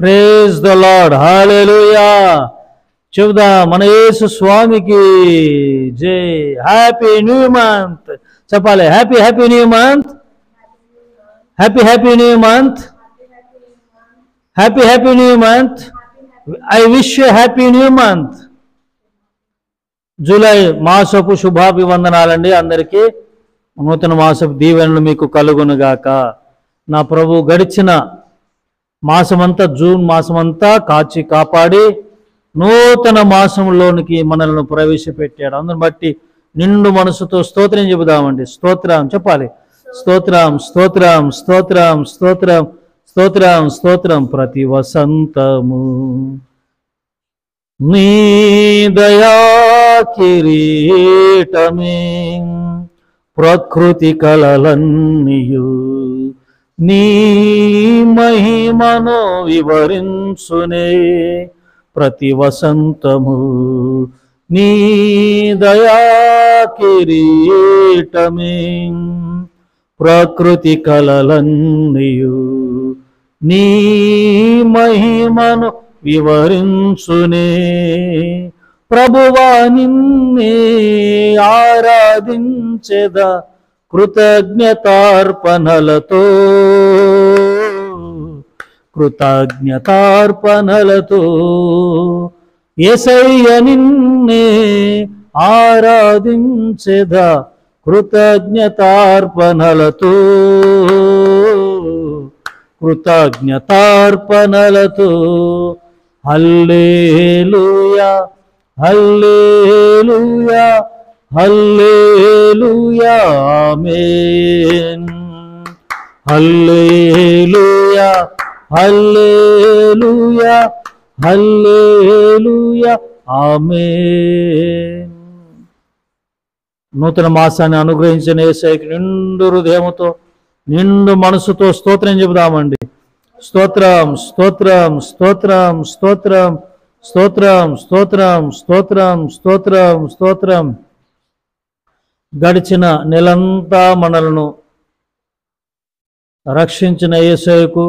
Praise the lord, hallelujah. చెబుదా మన యేసు స్వామికి జై. హ్యాపీ న్యూ మంత్ చెప్పాలి. Happy happy new month, happy happy new month, happy happy new month. I wish you happy new month. July మాసపు శుభాభివందనాలండి అందరికీ. నూతన మాసపు దీవెనలు మీకు కలుగునుగాక. నా ప్రభు గడిచిన మాసమంతా, జూన్ మాసమంతా కాచి కాపాడి నూతన మాసంలోనికి మనల్ని ప్రవేశపెట్టాడు. అందుని బట్టి నిండు మనసుతో స్తోత్రం చెబుదామండి. స్తోత్రం చెప్పాలి. స్తోత్రం స్తోత్రం స్తోత్రం స్తోత్రం స్తోత్రం స్తోత్రం. ప్రతి వసంతము నీ దయా కిరీటమే, ప్రకృతి కళలన్నీయు నీ మహిమను వివరించునే. ప్రతి వసంతము నీ దయా కిరీటమే, ప్రకృతి కళలన్నీయు నీ మహిమను వివరించునే. ప్రభువా నిన్నే ఆరాధించెదా కృతజ్ఞతార్పణలతో, కృతజ్ఞతార్పణలతో. యేసయ్య నిన్నే ఆరాధించెదా కృతజ్ఞతార్పణలతో, కృతజ్ఞతార్పణలతో. హల్లెలూయా హల్లెలూయా హల్లెలూయా ఆమేన్. హల్లెలూయా హల్లెలూయా హల్లెలూయా ఆమేన్. నూతన మాసాన్ని అనుగ్రహించిన యేసయ్యకి నిండు హృదయముతో, నిండు మనసుతో స్తోత్రం చెబుదామండి. స్తోత్రం స్తోత్రం స్తోత్రం స్తోత్రం స్తోత్రం స్తోత్రం స్తోత్రం స్తోత్రం స్తోత్రం. గడిచిన నెలంతా మనలను రక్షించిన యేసయ్యకు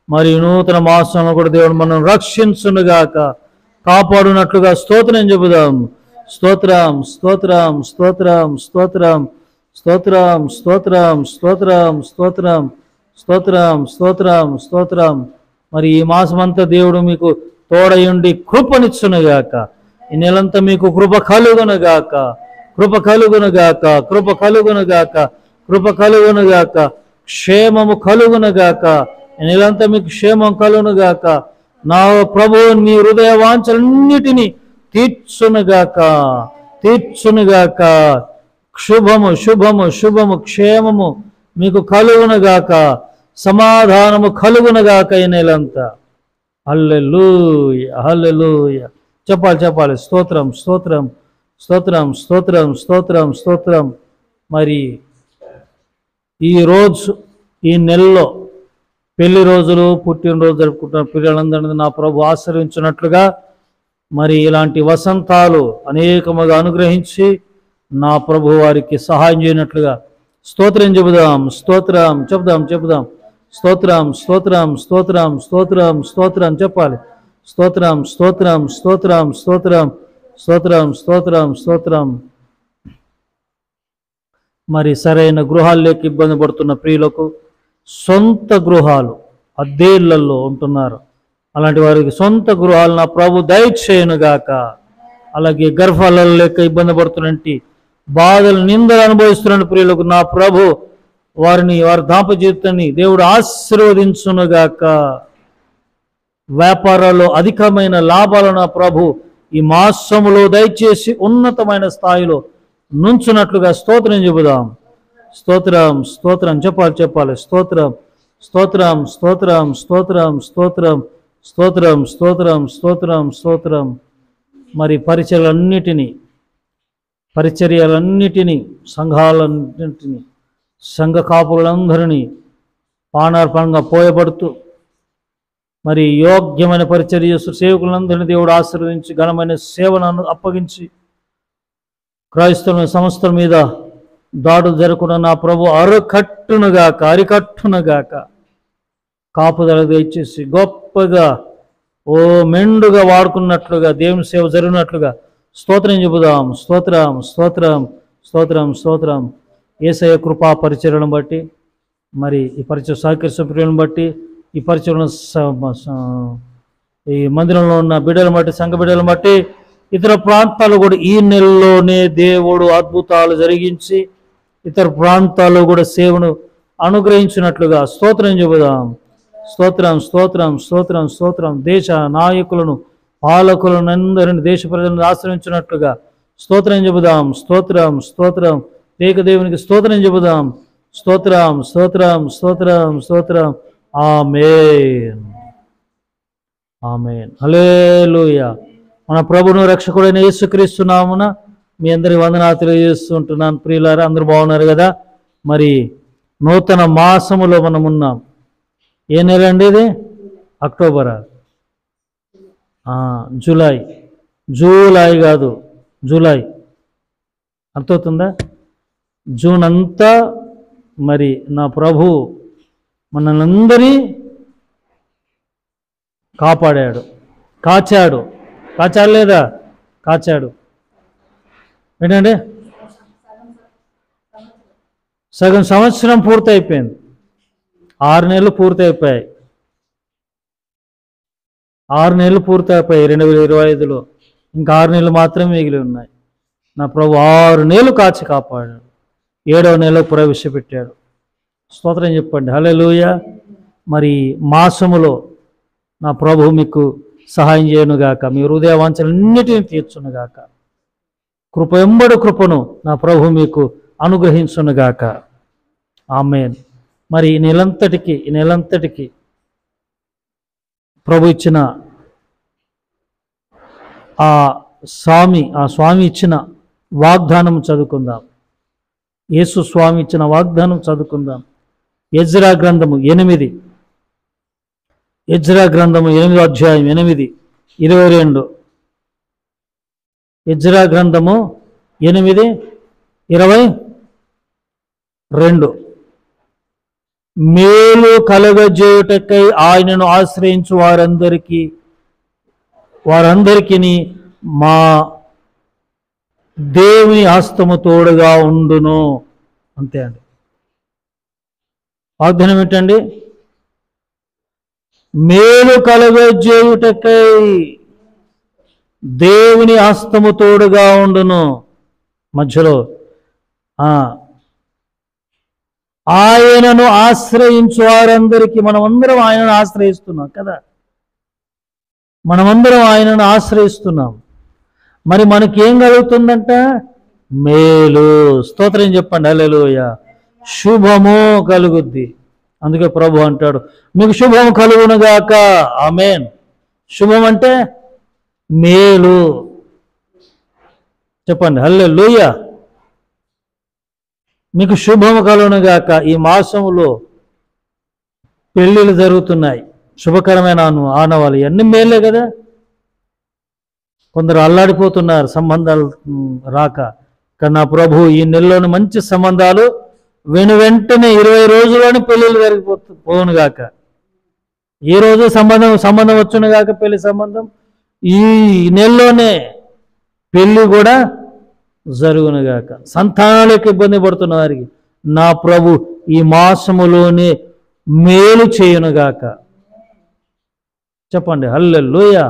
మరి నూతన మాసంలో కూడా దేవుడు మనం రక్షించునుగాక, కాపాడునట్లుగా స్తోత్రం చెబుదాం. స్తోత్రం స్తోత్రం స్తోత్రం స్తోత్రం స్తోత్రం స్తోత్రం స్తోత్రం స్తోత్రం స్తోత్రం స్తోత్రం స్తోత్రం. మరి ఈ మాసమంతా దేవుడు మీకు తోడయుండి కృపనిచ్చునుగాక. ఈ నెలంతా మీకు కృప కలుగునుగాక, కృప కలుగునుగాక, కృప కలుగునుగాక, కృప కలుగునుగాక. క్షేమము కలుగునుగాక. ఈ నెలంతా మీకు క్షేమం కలుగునుగాక. నా ప్రభువు నీ హృదయ వాంఛలన్నిటినీ తీర్చునుగాక, తీర్చునుగాక. శుభము శుభము శుభము క్షేమము మీకు కలుగునుగాక, సమాధానము కలుగునుగాక ఈ నెలంతా. హల్లెలూయా హల్లెలూయా చెప్పాలి చెప్పాలి. స్తోత్రం స్తోత్రం స్తోత్రం స్తోత్రం స్తోత్రం స్తోత్రం. మరి ఈరోజు ఈ నెలలో పెళ్లి రోజులు, పుట్టినరోజు జరుపుకుంటున్న పిల్లలందరినీ నా ప్రభు ఆశీర్వించినట్లుగా మరి ఇలాంటి వసంతాలు అనేకముగా అనుగ్రహించి నా ప్రభు వారికి సహాయం చేయనట్లుగా స్తోత్రం చెబుదాం. స్తోత్రం చెబుదాం చెబుదాం. స్తోత్రం స్తోత్రం స్తోత్రం స్తోత్రం స్తోత్రం చెప్పాలి. స్తోత్రం స్తోత్రం స్తోత్రం స్తోత్రం స్తోత్రం స్తోత్రం స్తోత్రం. మరి సరైన గృహాలు లేక ఇబ్బంది పడుతున్న ప్రియులకు సొంత గృహాలు, అద్దెళ్లలో ఉంటున్నారు, అలాంటి వారికి సొంత గృహాలు నా ప్రభు దయచేయునుగాక. అలాగే గర్భాలలో లేక ఇబ్బంది పడుతున్నట్టు బాధలు, నిందలు అనుభవిస్తున్న ప్రియులకు నా ప్రభు వారి దాంపత్య జీవితాన్ని దేవుడు ఆశీర్వదించునుగాక. వ్యాపారాల్లో అధికమైన లాభాలను నా ప్రభు ఈ మాసములో దయచేసి ఉన్నతమైన స్థాయిలో నుంచున్నట్లుగా స్తోత్రం చెబుదాం. స్తోత్రం స్తోత్రం చెప్పాలి చెప్పాలి. స్తోత్రం స్తోత్రం స్తోత్రం స్తోత్రం స్తోత్రం స్తోత్రం స్తోత్రం స్తోత్రం స్తోత్రం. మరి పరిచర్యలన్నిటినీ సంఘాలన్నింటినీ, సంఘ కాపులందరినీ పానార్పణంగా పోయబడుతూ మరి యోగ్యమైన పరిచర్య సేవకులందరినీ దేవుడు ఆశీర్వదించి ఘనమైన సేవను అప్పగించి క్రైస్తవ సంస్థల మీద దాడులు జరగకుండా నా ప్రభు అరికట్టునుగాక కాపుదల దయచేసి గొప్పగా ఓ మెండుగా వాడుకున్నట్లుగా దేవుని సేవ జరిగినట్లుగా స్తోత్రం చెబుదాం. స్తోత్రం, స్తోత్రం, స్తోత్రం, స్తోత్రం. యేసయ్య కృపా పరిచర్యలను బట్టి, మరి ఈ పరిచయ సహకరించిన ప్రియులను బట్టి, ఈ పరిచయం ఈ మందిరంలో ఉన్న బిడ్డలను బట్టి, సంఘ బిడ్డలను బట్టి, ఇతర ప్రాంతాలు కూడా ఈ నెలలోనే దేవుడు అద్భుతాలు జరిగించి ఇతర ప్రాంతాల్లో కూడా సేవను అనుగ్రహించినట్లుగా స్తోత్రం చెబుదాం. స్తోత్రం, స్తోత్రం, స్తోత్రం, స్తోత్రం. దేశ నాయకులను, పాలకులను అందరిని, దేశ ప్రజలను ఆశ్రయించినట్లుగా స్తోత్రం చెబుదాం. స్తోత్రం, స్తోత్రం. ఏకదేవునికి స్తోత్రం చెబుదాం. స్తోత్రం, స్తోత్రం, స్తోత్రం, స్తోత్రం. ఆమేన్, ఆమేన్. హల్లెలూయా. మన ప్రభువును రక్షకుడైన యేసుక్రీస్తు నామమున మీ అందరి వందనాలు తెలియజేస్తుంటున్నాను. ప్రియులారా, అందరూ బాగున్నారు కదా? మరి నూతన మాసములో మనం ఉన్నాం. ఏ నెల అండి ఇది? అక్టోబరా? జూలై. జూలై కాదు, జూలై. అర్థమవుతుందా? జూన్ అంతా మరి నా ప్రభు మనల్ని అందరినీ కాపాడాడు, కాచాడు. కాచాడు లేదా? కాచాడు. ఏంటంటే సగం సంవత్సరం పూర్తయిపోయింది. 6 నెలలు పూర్తయిపోయాయి. 6 నెలలు పూర్తయిపోయాయి 2025లో. ఇంకా 6 నెలలు మాత్రమే మిగిలి ఉన్నాయి. నా ప్రభు 6 నెలలు కాచి కాపాడాడు. 7వ నెలలో ప్రవేశపెట్టాడు. స్తోత్రం చెప్పండి. హల్లెలూయా. మరి మాసములో నా ప్రభు మీకు సహాయం చేయనుగాక, మీ హృదయ వాంఛలన్నిటిని తీర్చునుగాక, కృప ఎంబడు కృపను నా ప్రభు మీకు అనుగ్రహించునుగాక. ఆమేన్. మరి ఈ నెలంతటికి ప్రభు ఇచ్చిన ఆ స్వామి ఇచ్చిన వాగ్దానం చదువుకుందాం. యేసు స్వామి ఇచ్చిన వాగ్దానం చదువుకుందాం. ఎజ్రా గ్రంథము 8, ఎజ్రా గ్రంథము 8వ అధ్యాయం 8:22. ఎజ్రా గ్రంథము 8:22. మేలు కలగజేయుటకై ఆయనను ఆశ్రయించు వారందరికీ మా దేవుని హస్తము తోడుగా ఉండును. అంతే అండి. వాగ్దానం ఏంటండి? మేలు కలగజేయుటకై దేవుని హస్తము తోడుగా ఉండును. మధ్యలో ఆయనను ఆశ్రయించు వారందరికీ, మనమందరం ఆయనను ఆశ్రయిస్తున్నాం కదా, మనమందరం ఆయనను ఆశ్రయిస్తున్నాం. మరి మనకేం కలుగుతుందంట? మేలు. స్తోత్రం చెప్పండి. హల్లెలూయా. శుభము కలుగుద్ది. అందుకే ప్రభు అంటాడు, మీకు శుభం కలుగునుగాక. ఆమేన్. శుభం అంటే మేలు. చెప్పండి. హల్లెలూయా. మీకు శుభము కలుగునుగాక. ఈ మాసములో పెళ్ళిళ్ళు జరుగుతున్నాయి, శుభకరమైన ఆనవాళ్ళు, ఇవన్నీ మేలే కదా. కొందరు అల్లాడిపోతున్నారు సంబంధాలు రాక. కానీ నా ప్రభు ఈ నెలలోని మంచి సంబంధాలు వెంటనే 20 రోజుల్లోనే పెళ్ళిళ్ళు జరిగిపోనుగాక. ఈ రోజు సంబంధం వచ్చునుగాక, పెళ్లి సంబంధం ఈ నెలలోనే పెళ్ళి కూడా జరుగునుగాక. సంతానాలకు ఇబ్బంది పడుతున్న వారికి నా ప్రభు ఈ మాసములోనే మేలు చేయునుగాక. చెప్పండి. హల్లెలూయా.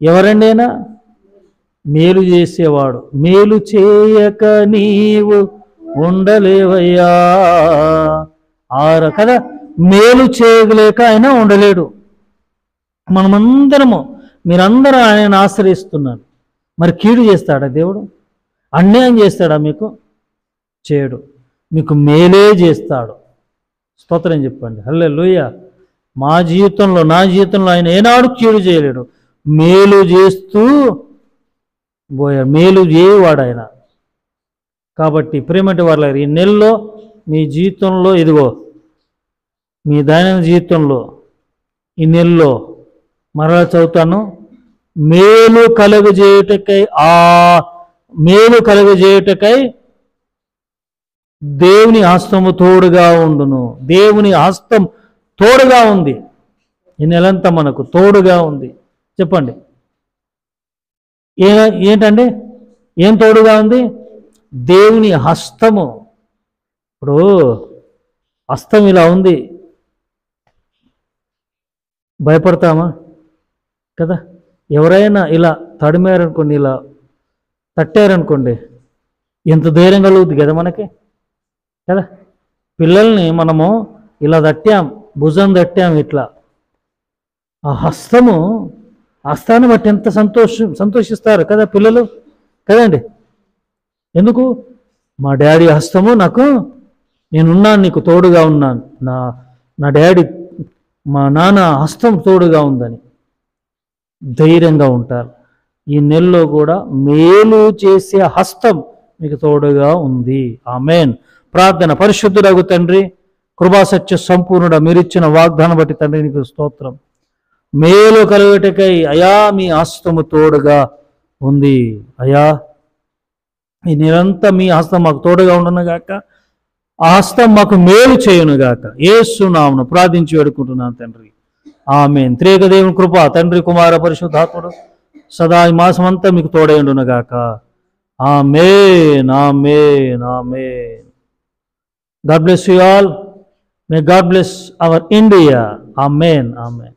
ఎవరండి అయినా? మేలు చేసేవాడు. మేలు చేయక నీవు ఉండలేవయ్యా కదా. మేలు చేయలేక ఆయన ఉండలేడు. మనమందరము, మీరందరూ ఆయన ఆశ్రయిస్తున్నారు. మరి కీడు చేస్తాడా దేవుడు? అన్యాయం చేస్తాడా? మీకు చేయడు. మీకు మేలే చేస్తాడు. స్తోత్రం చెప్పండి. హల్లెలూయా. నా జీవితంలో ఆయన ఏనాడు కీడు చేయలేడు. మేలు చేస్తూ మేలు చేయవాడు ఆయన. కాబట్టి ప్రేమటి వాళ్ళ ఈ నెలలో మీ జీవితంలో, ఇదిగో మీ దైనందిన జీవితంలో ఈ నెలలో మరలా చదువుతాను, మేలు కలుగజేయుటకై దేవుని హస్తము తోడుగా ఉండును. దేవుని హస్తం తోడుగా ఉంది. ఈ నెలంతా మనకు తోడుగా ఉంది. చెప్పండి, ఏంటండి? ఏం తోడుగా ఉంది? దేవుని హస్తము. ఇప్పుడు హస్తం ఇలా ఉంది, భయపడతామా? కదా. ఎవరైనా ఇలా తడిమారనుకోండి, ఇలా తట్టారనుకోండి, ఎంత ధైర్యం కలుగుతుంది కదా మనకి, కదా. పిల్లల్ని మనము ఇలా తట్టాం, భుజం తట్టాం, ఇట్లా ఆ హస్తాన్ని బట్టి ఎంత సంతోషిస్తారు కదా పిల్లలు, కదండి. ఎందుకు? మా డాడీ హస్తము నాకు, నేనున్నాను, నీకు తోడుగా ఉన్నాను, నా డాడీ, మా నాన్న హస్తం తోడుగా ఉందని ధైర్యంగా ఉంటారు. ఈ నెలలో కూడా మేలు చేసే హస్తం మీకు తోడుగా ఉంది. ఆమేన్. ప్రార్థన. పరిశుద్ధుడగు తండ్రి, కృపాసత్య సంపూర్ణుడ, మీరిచ్చిన వాగ్దానం బట్టి తండ్రి నీకు స్తోత్రం. మేలు కలుగుటకై అయా మీ హస్తము తోడుగా ఉంది. అయా ఈ నిరంతరం మీ హస్తం మాకు తోడుగా ఉండునుగాక, ఆ హస్తం మాకు మేలు చేయునుగాక. యేసు నామమున ప్రార్థించి వేడుకుంటున్నాను తండ్రి. ఆమేన్. త్రియేక దేవుని కృప, తండ్రి, కుమార, పరిశుద్ధాత్ముడు సదా ఈ మాసమంతా మీకు తోడై ఉండునుగాక. ఆమేన్, ఆమేన్, ఆమేన్. God bless you all. May God bless our India. Amen, amen.